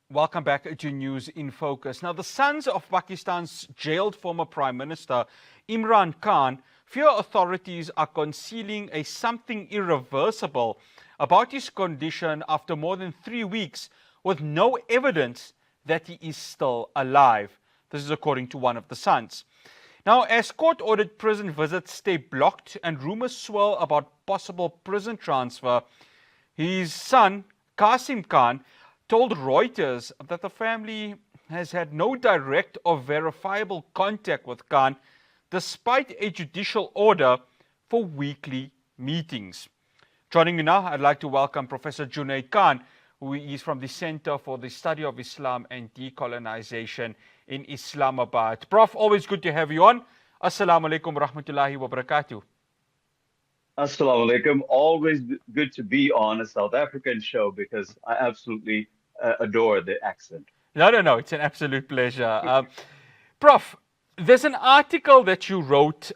Welcome back to News in Focus. Now, the sons of Pakistan's jailed former Prime Minister Imran Khan fear authorities are concealing something irreversible about his condition after more than 3 weeks with no evidence that he is still alive. This is according to one of the sons. Now, as court-ordered prison visits stay blocked and rumors swirl about possible prison transfer, his son, Qasim Khan, told Reuters that the family has had no direct or verifiable contact with Khan despite a judicial order for weekly meetings. Joining me now, I'd like to welcome Professor Junaid Ahmad, who is from the Center for the Study of Islam and Decolonisation in Islamabad. Prof, always good to have you on. Assalamu alaikum wa rahmatullahi wa barakatuh. Assalamu alaikum. Always good to be on a South African show because I absolutely adore the accent. No. It's an absolute pleasure. Prof, there's an article that you wrote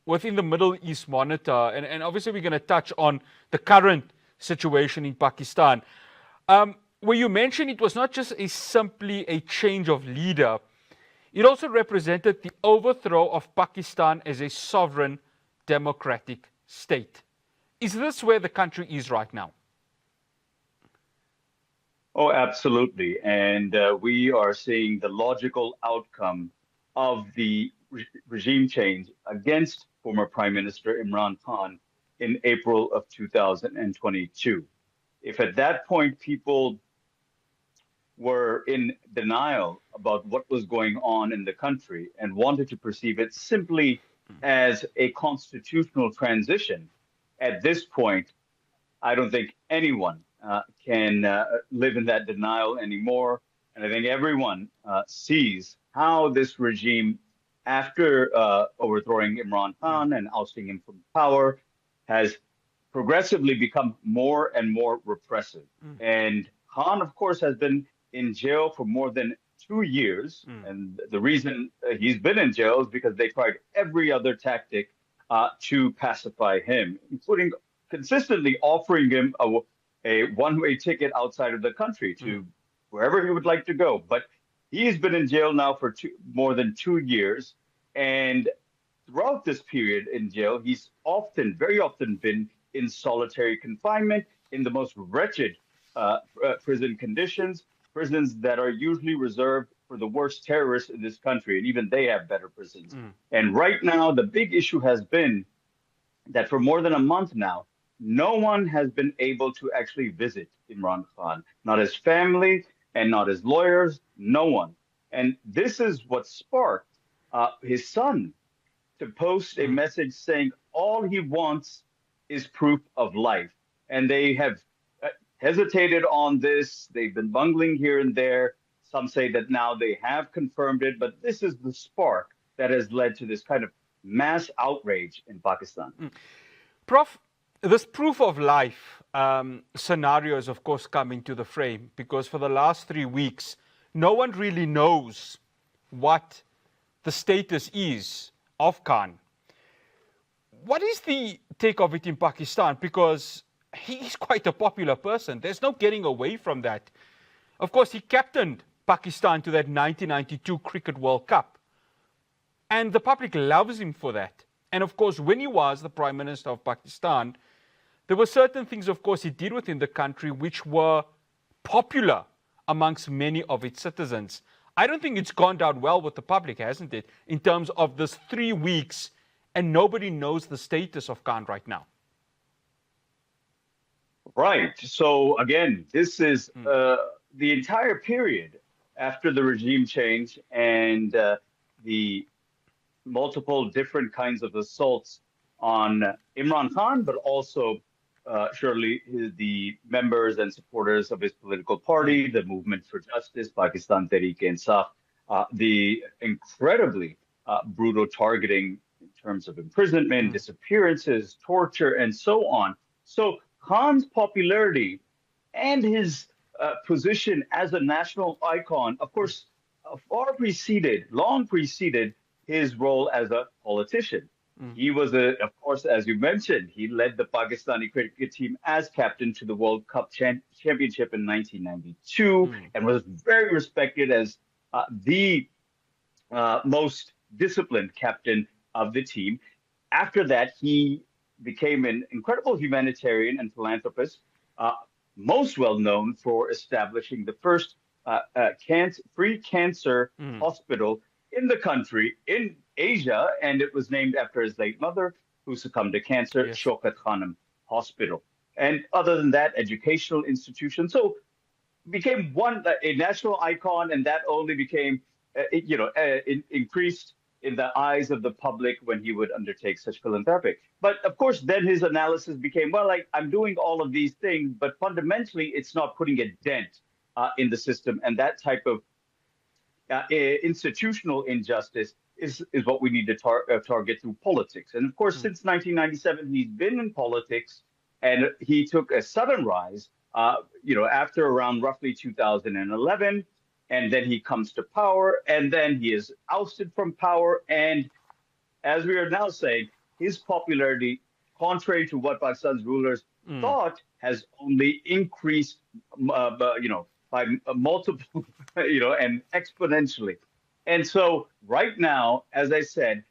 within the Middle East Monitor, and obviously we're going to touch on the current situation in Pakistan, where you mentioned it was not just simply a change of leader, it also represented the overthrow of Pakistan as a sovereign democratic state. Is this where the country is right now? Oh, absolutely. And we are seeing the logical outcome of the regime change against former Prime Minister Imran Khan in April of 2022. If at that point people were in denial about what was going on in the country and wanted to perceive it simply as a constitutional transition, at this point, I don't think anyone can live in that denial anymore. And I think everyone sees how this regime, after overthrowing Imran Khan and ousting him from power, has progressively become more and more repressive. And Khan, of course, has been in jail for more than 2 years. And the reason he's been in jail is because they tried every other tactic to pacify him, including consistently offering him a one-way ticket outside of the country to wherever he would like to go. But he's been in jail now for more than 2 years. And throughout this period in jail, he's very often been in solitary confinement in the most wretched prison conditions, prisons that are usually reserved for the worst terrorists in this country, and even they have better prisons. And right now, the big issue has been that for more than a month now, no one has been able to actually visit Imran Khan, not his family and not his lawyers, no one. And this is what sparked his son to post a message saying all he wants is proof of life. And they have hesitated on this. They've been bungling here and there. Some say that now they have confirmed it, but this is the spark that has led to this kind of mass outrage in Pakistan. Prof, this proof of life scenario is, of course, coming to the frame because for the last 3 weeks, no one really knows what the status is of Khan. What is the take of it in Pakistan? Because he's quite a popular person. There's no getting away from that. Of course, he captained Pakistan to that 1992 Cricket World Cup. And the public loves him for that. And of course, when he was the Prime Minister of Pakistan, there were certain things, of course, he did within the country which were popular amongst many of its citizens. I don't think it's gone down well with the public, hasn't it, in terms of this 3 weeks, and nobody knows the status of Khan right now. Right. So again, this is the entire period after the regime change and the multiple different kinds of assaults on Imran Khan, but also surely the members and supporters of his political party, the Movement for Justice, Pakistan Tehreek-e-Insaf, the incredibly brutal targeting in terms of imprisonment, disappearances, torture, and so on. So Khan's popularity and his position as a national icon, of course, long preceded his role as a politician. He was, of course, as you mentioned, he led the Pakistani cricket team as captain to the World Cup championship in 1992 and was very respected as the most disciplined captain of the team. After that, he became an incredible humanitarian and philanthropist, uh, most well known for establishing the first free cancer hospital in the country, in Asia, and it was named after his late mother, who succumbed to cancer, Yes. Shaukat Khanum Hospital. And other than that, educational institution. So became a national icon, and that only became, increased in the eyes of the public when he would undertake such philanthropic. But of course, then his analysis became, well, like I'm doing all of these things, but fundamentally, it's not putting a dent in the system, and that type of institutional injustice is what we need to target through politics. And of course, since 1997, he's been in politics, and he took a sudden rise, after around roughly 2011, and then he comes to power, and then he is ousted from power. And as we are now saying, his popularity, contrary to what Pakistan's rulers thought, has only increased, by multiple, and exponentially. And so right now, as I said,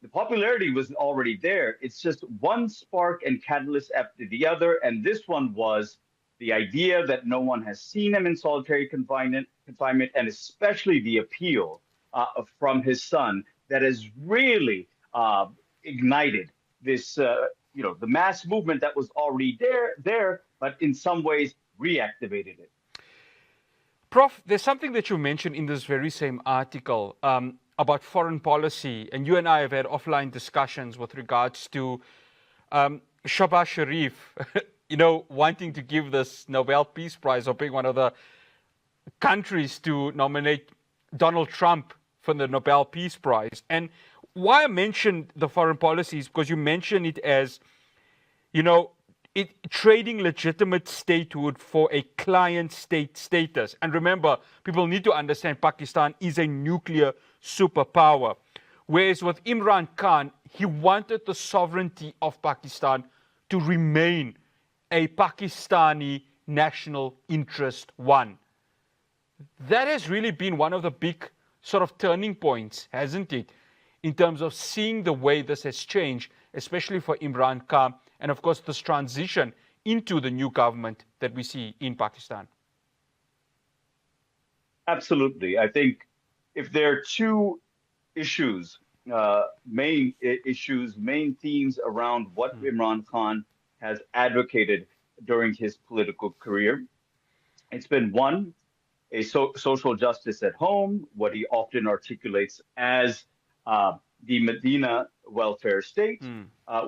the popularity was already there. It's just one spark and catalyst after the other. And this one was the idea that no one has seen him in solitary confinement, and especially the appeal from his son that has really ignited this, the mass movement that was already there, but in some ways reactivated it. Prof, there's something that you mentioned in this very same article about foreign policy, and you and I have had offline discussions with regards to Shahbaz Sharif, wanting to give this Nobel Peace Prize, or being one of the countries to nominate Donald Trump for the Nobel Peace Prize. And why I mentioned the foreign policy is because you mentioned it as, trading legitimate statehood for a client state status. And remember, people need to understand Pakistan is a nuclear superpower. Whereas with Imran Khan, he wanted the sovereignty of Pakistan to remain a Pakistani national interest one. That has really been one of the big sort of turning points, hasn't it, in terms of seeing the way this has changed, especially for Imran Khan, and of course this transition into the new government that we see in Pakistan. Absolutely. I think if there are two issues, main themes around what Imran Khan has advocated during his political career, it's been one, social justice at home, what he often articulates as the Medina welfare state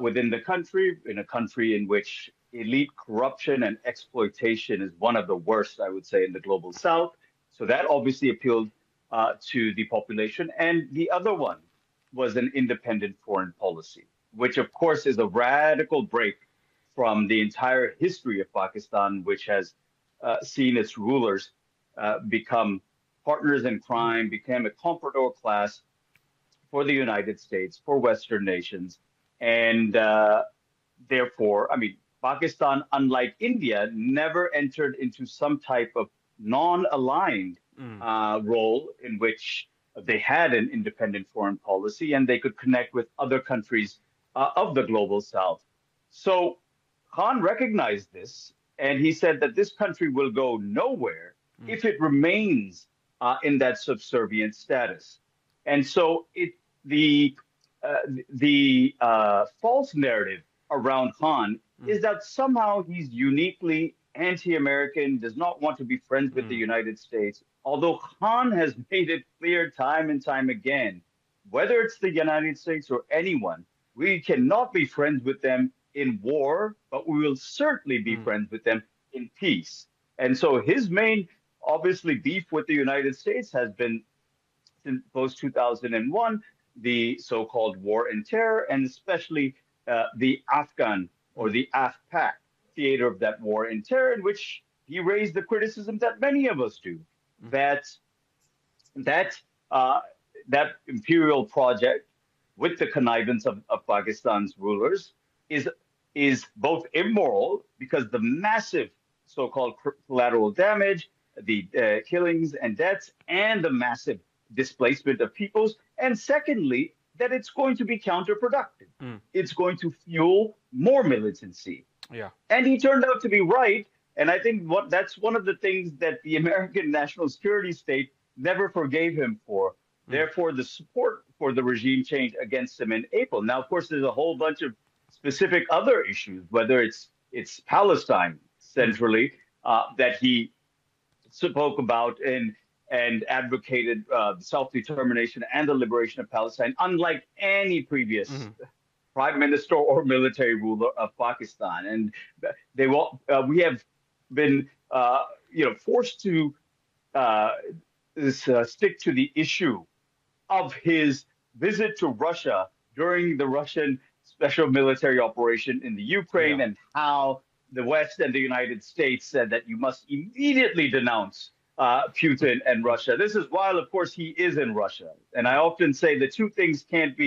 within the country, in a country in which elite corruption and exploitation is one of the worst, I would say, in the global south. So that obviously appealed to the population. And the other one was an independent foreign policy, which of course is a radical break from the entire history of Pakistan, which has seen its rulers become partners in crime, became a comprador class for the United States, for Western nations. And therefore, Pakistan, unlike India, never entered into some type of non-aligned role in which they had an independent foreign policy and they could connect with other countries of the global south. So Khan recognized this, and he said that this country will go nowhere if it remains in that subservient status. And so the false narrative around Khan is that somehow he's uniquely anti-American, does not want to be friends with the United States, although Khan has made it clear time and time again, whether it's the United States or anyone, we cannot be friends with them in war, but we will certainly be friends with them in peace. And so his main, obviously, beef with the United States has been, since post 2001, the so-called war in terror, and especially the Afghan or the AfPak theater of that war in terror, in which he raised the criticism that many of us do, that imperial project with the connivance of Pakistan's rulers is both immoral because the massive so-called collateral damage, the killings and deaths, and the massive displacement of peoples, and secondly, that it's going to be counterproductive. It's going to fuel more militancy. Yeah. And he turned out to be right. And I think that's one of the things that the American national security state never forgave him for. Therefore, the support for the regime change against him in April. Now, of course, there's a whole bunch of specific other issues, whether it's Palestine centrally that he spoke about and advocated self-determination and the liberation of Palestine, unlike any previous prime minister or military ruler of Pakistan. And we have been forced to stick to the issue of his visit to Russia during the Russian special military operation in the Ukraine, and how the West and the United States said that you must immediately denounce Putin and Russia. This is while, of course, he is in Russia. And I often say the two things can't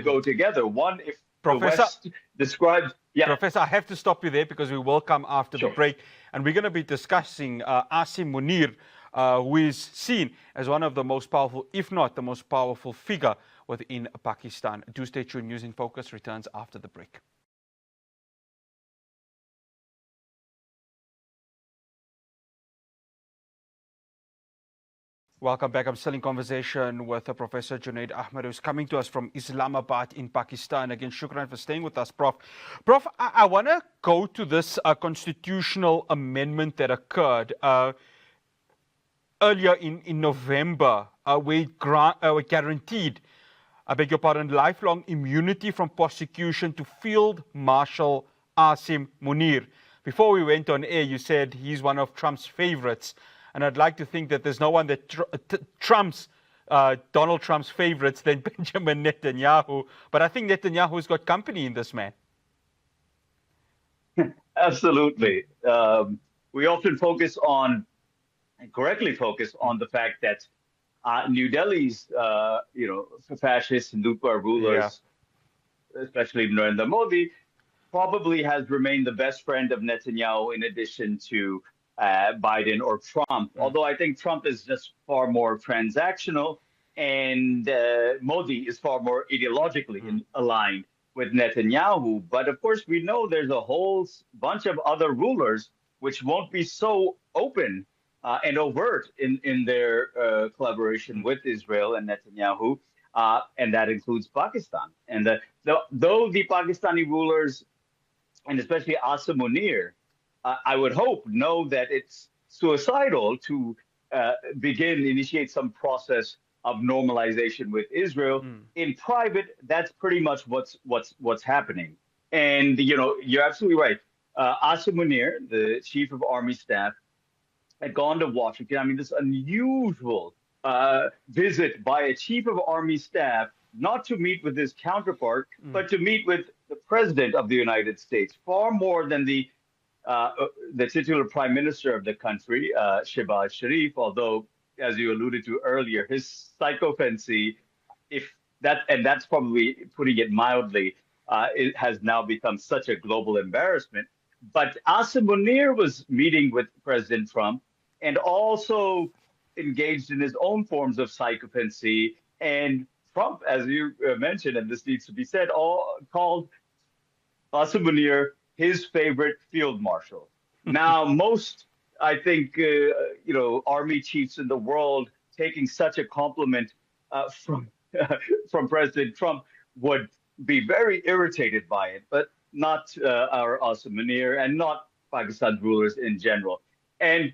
go together. One, if Professor, the West describes... Yeah. Professor, I have to stop you there because we will come after the break. And we're going to be discussing Asim Munir, who is seen as one of the most powerful, if not the most powerful figure within Pakistan. Do stay tuned. News in Focus returns after the break. Welcome back. I'm still in conversation with Professor Junaid Ahmad, who's coming to us from Islamabad in Pakistan. Again, shukran for staying with us, Prof. Prof, I want to go to this constitutional amendment that occurred earlier in November, where it guaranteed, I beg your pardon, lifelong immunity from prosecution to Field Marshal Asim Munir. Before we went on air, you said he's one of Trump's favorites. And I'd like to think that there's no one that trumps Donald Trump's favorites than Benjamin Netanyahu. But I think Netanyahu's got company in this man. Absolutely. We often focus on, and correctly focus on, the fact that New Delhi's, fascist and Hindutva rulers, especially Narendra Modi, probably has remained the best friend of Netanyahu in addition to Biden or Trump. Although I think Trump is just far more transactional, and Modi is far more ideologically aligned with Netanyahu. But of course, we know there's a whole bunch of other rulers which won't be so open and overt in their collaboration with Israel and Netanyahu, and that includes Pakistan. And though the Pakistani rulers, and especially Asim Munir, I would hope, know that it's suicidal to initiate some process of normalization with Israel. In private, that's pretty much what's happening. And you're absolutely right. Asim Munir, the chief of army staff, had gone to Washington. I mean, this unusual visit by a chief of army staff, not to meet with his counterpart, but to meet with the president of the United States, far more than the titular prime minister of the country, Shehbaz Sharif, although, as you alluded to earlier, his psychophancy, that's probably putting it mildly, it has now become such a global embarrassment. But Asim Munir was meeting with President Trump and also engaged in his own forms of psychophancy. And Trump, as you mentioned, and this needs to be said, called Asim Munir his favorite field marshal. Now, most, I think, army chiefs in the world taking such a compliment from President Trump would be very irritated by it, but not our Asim Munir and not Pakistan's rulers in general. And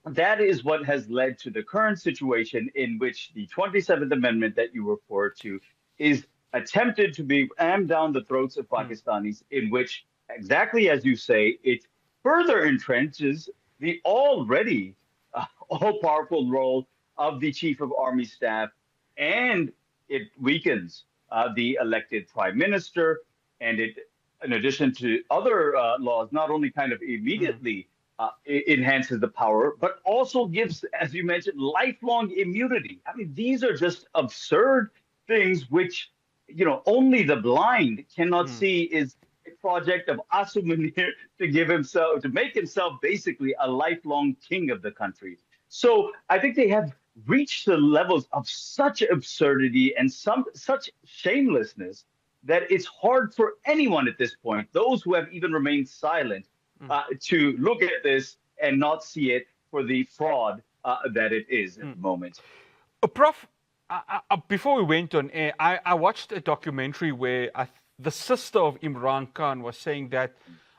that is what has led to the current situation in which the 27th Amendment that you referred to is attempted to be rammed down the throats of Pakistanis, in which, exactly as you say, it further entrenches the already all-powerful role of the Chief of Army Staff, and it weakens the elected Prime Minister, and it, in addition to other laws, not only kind of immediately enhances the power, but also gives, as you mentioned, lifelong immunity. I mean, these are just absurd things which, only the blind cannot see is a project of Asim Munir to make himself basically a lifelong king of the country. So I think they have reached the levels of such absurdity and such shamelessness that it's hard for anyone at this point, those who have even remained silent, to look at this and not see it for the fraud that it is at the moment. Prof, before we went on air, I watched a documentary where the sister of Imran Khan was saying that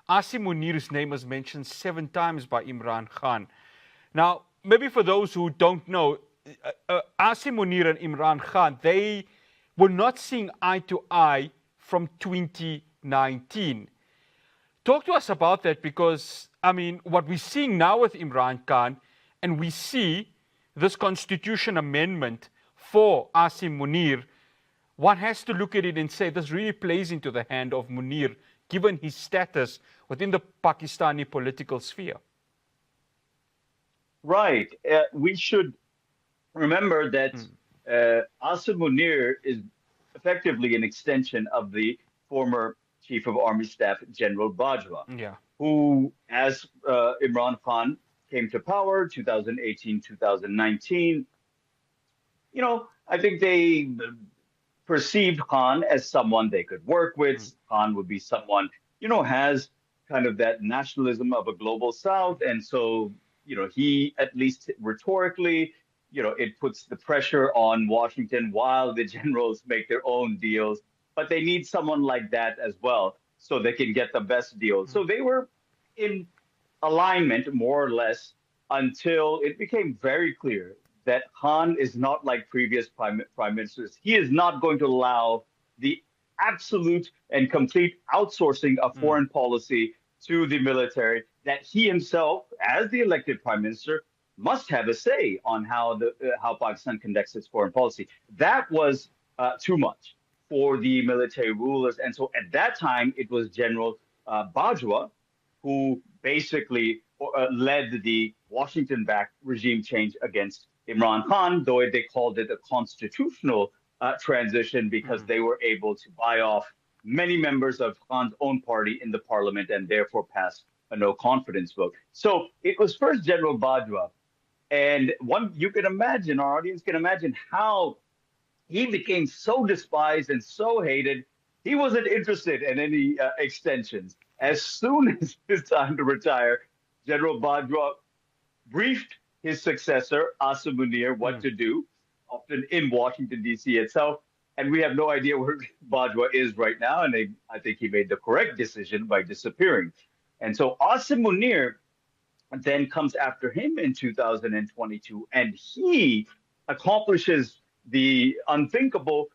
Asim Munir's name was mentioned 7 times by Imran Khan. Now, maybe for those who don't know, Asim Munir and Imran Khan, they were not seeing eye to eye from 2019. Talk to us about that, because, I mean, what we're seeing now with Imran Khan, and we see this constitution amendment for Asim Munir, one has to look at it and say this really plays into the hand of Munir, given his status within the Pakistani political sphere. Right. We should remember that Asim Munir is effectively an extension of the former Chief of Army Staff, General Bajwa, who, as Imran Khan came to power, 2018, 2019, I think they perceived Khan as someone they could work with. Khan would be someone, has kind of that nationalism of a global South. And so, he, at least rhetorically, it puts the pressure on Washington while the generals make their own deals. But they need someone like that as well so they can get the best deal. So they were in alignment, more or less, until it became very clear that Khan is not like previous prime ministers. He is not going to allow the absolute and complete outsourcing of foreign policy to the military, that he himself, as the elected prime minister, must have a say on how Pakistan conducts its foreign policy. That was too much for the military rulers. And so at that time, it was General Bajwa who basically led the Washington-backed regime change against Imran Khan, though they called it a constitutional transition because they were able to buy off many members of Khan's own party in the parliament and therefore pass a no confidence vote. So it was first General Bajwa. And you can imagine, our audience can imagine how he became so despised and so hated. He wasn't interested in any extensions. As soon as his time to retire, General Bajwa briefed his successor, Asim Munir, what to do, often in Washington, D.C. itself. And we have no idea where Bajwa is right now. And I think he made the correct decision by disappearing. And so Asim Munir then comes after him in 2022, and he accomplishes the unthinkable,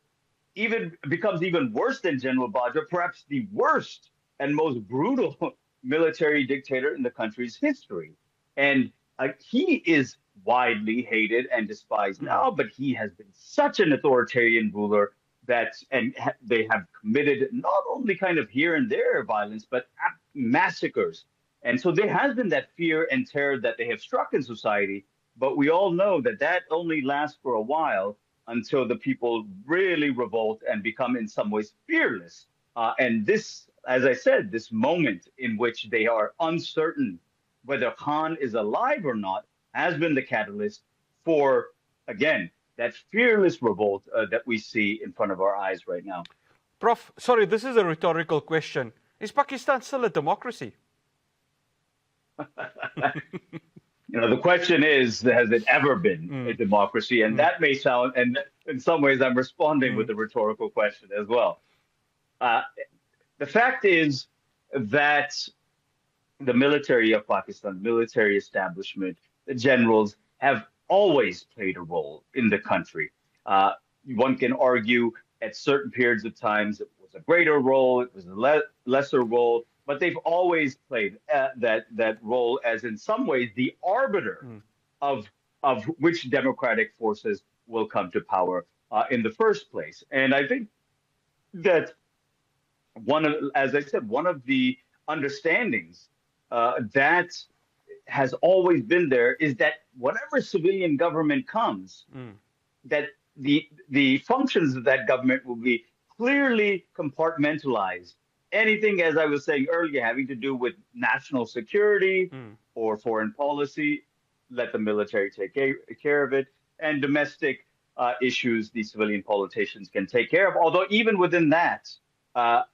becomes even worse than General Bajwa, perhaps the worst and most brutal military dictator in the country's history. And he is widely hated and despised now, but he has been such an authoritarian ruler they have committed not only kind of here and there violence, but massacres. And so there has been that fear and terror that they have struck in society, but we all know that only lasts for a while until the people really revolt and become in some ways fearless. And this, as I said, this moment in which they are uncertain whether Khan is alive or not has been the catalyst for, again, that fearless revolt that we see in front of our eyes right now. Prof, sorry, this is a rhetorical question. Is Pakistan still a democracy? The question is, has it ever been a democracy? And that may sound, and in some ways I'm responding with a rhetorical question as well. The fact is that the military of Pakistan, military establishment, the generals have always played a role in the country. One can argue at certain periods of times it was a greater role, it was a lesser role, but they've always played that role as, in some ways, the arbiter of which democratic forces will come to power in the first place. And I think that as I said, one of the understandings that has always been there is that whatever civilian government comes, that the functions of that government will be clearly compartmentalized. Anything, as I was saying earlier, having to do with national security or foreign policy, let the military take care of it, and domestic issues the civilian politicians can take care of. Although even within that,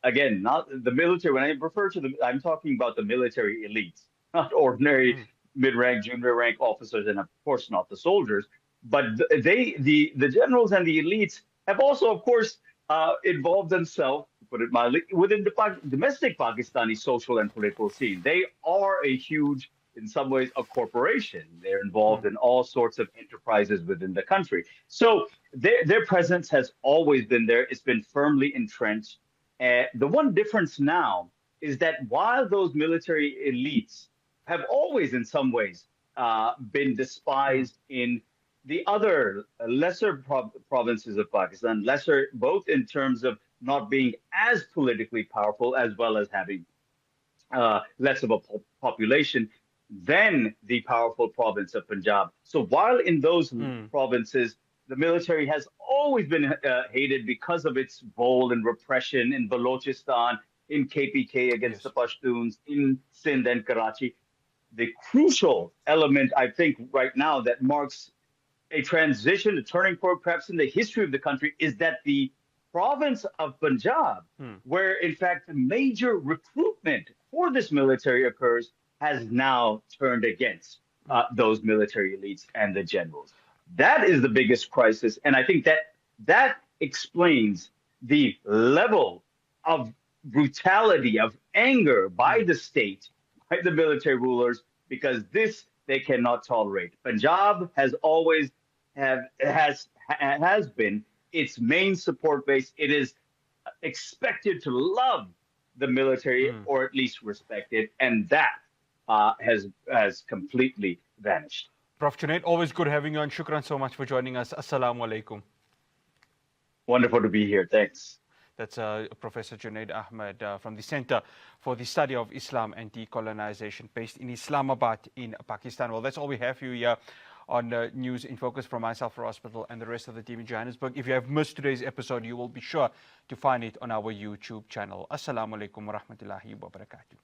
again, not the military. When I refer to I'm talking about the military elites, not ordinary mid-rank, junior rank officers, and of course not the soldiers. But the generals and the elites have also, of course, involved themselves, to put it mildly, within the domestic Pakistani social and political scene. They are a huge, in some ways, a corporation. They're involved in all sorts of enterprises within the country. So their presence has always been there. It's been firmly entrenched. The one difference now is that while those military elites have always, in some ways, been despised in the other lesser provinces of Pakistan, lesser both in terms of not being as politically powerful as well as having less of a population than the powerful province of Punjab. So while in those provinces, the military has always been hated because of its role in repression in Balochistan, in KPK against the Pashtuns, in Sindh and Karachi. The crucial element, I think, right now that marks a transition, a turning point, perhaps in the history of the country, is that the province of Punjab, where in fact the major recruitment for this military occurs, has now turned against those military elites and the generals. That is the biggest crisis, and I think that explains the level of brutality, of anger by the state, by the military rulers, because this they cannot tolerate. Punjab has always has been its main support base. It is expected to love the military, or at least respect it, and that has completely vanished. Prof. Junaid, always good having you on. Shukran so much for joining us. Assalamu alaikum. Wonderful to be here. Thanks. That's Professor Junaid Ahmad from the Center for the Study of Islam and Decolonization, based in Islamabad in Pakistan. Well, that's all we have for you here on News in Focus from myself, Hospital, and the rest of the team in Johannesburg. If you have missed today's episode, you will be sure to find it on our YouTube channel. Assalamu alaikum wa rahmatullahi wa barakatuh.